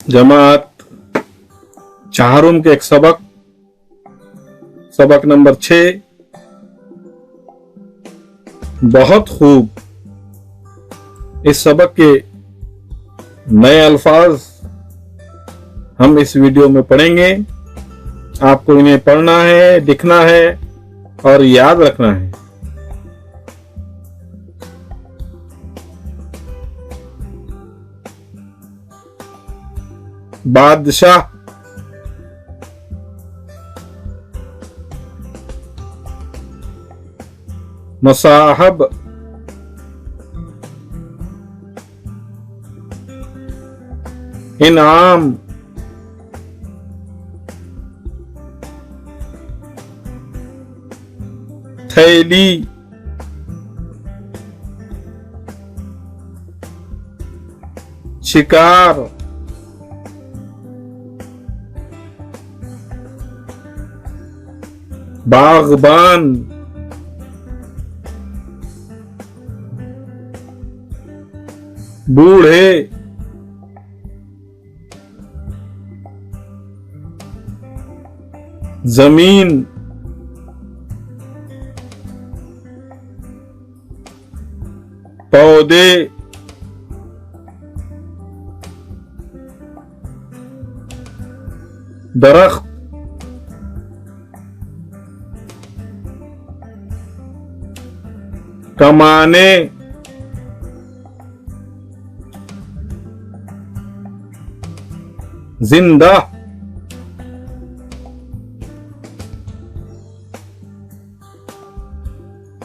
जमात चाहरुम के एक सबक नंबर 6। बहुत खूब। इस सबक के नए अल्फाज हम इस वीडियो में पढ़ेंगे। आपको इन्हें पढ़ना है, लिखना है और याद रखना है। बादशाह, मुसाहब, इनाम, थैली, शिकार, बागबान, बूढ़े, जमीन, पौधे, दरख्त, कमाने, जिंदा,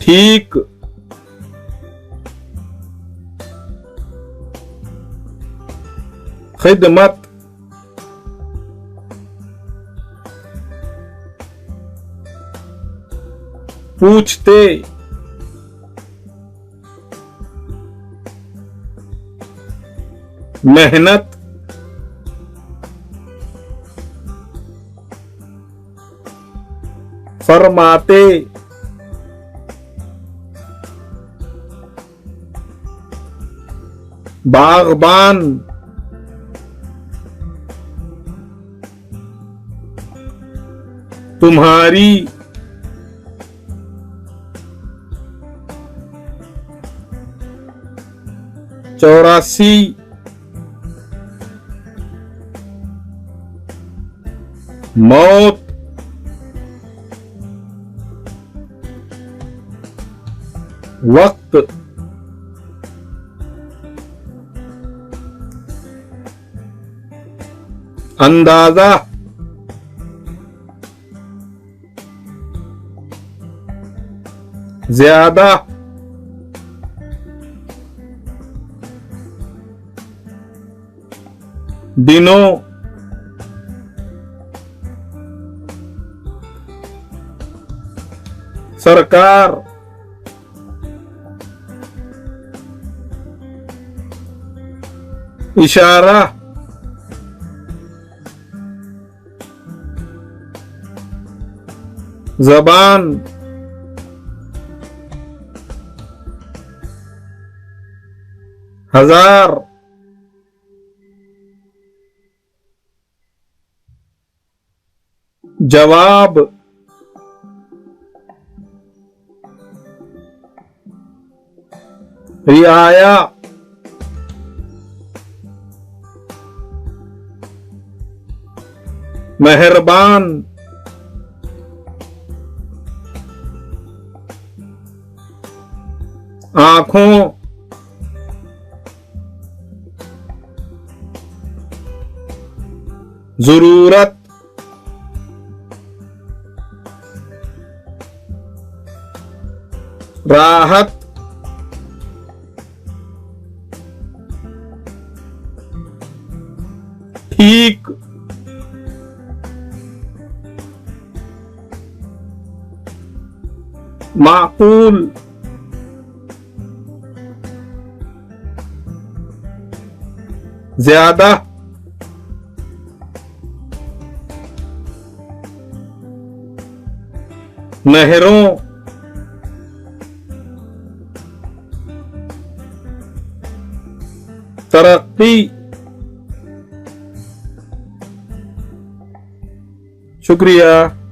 ठीक, खिदमत, पूछते, मेहनत, फरमाते, बागबान, तुम्हारी, चौरासी, मौत, वक्त, अंदाजा, ज्यादा, दिनों, सरकार, इशारा, जबान, हजार, जवाब, रियाया, मेहरबान, आंखों, जरूरत, राहत, ठीक, माकूल, ज्यादा, नहरों, तरक्की, शुक्रिया।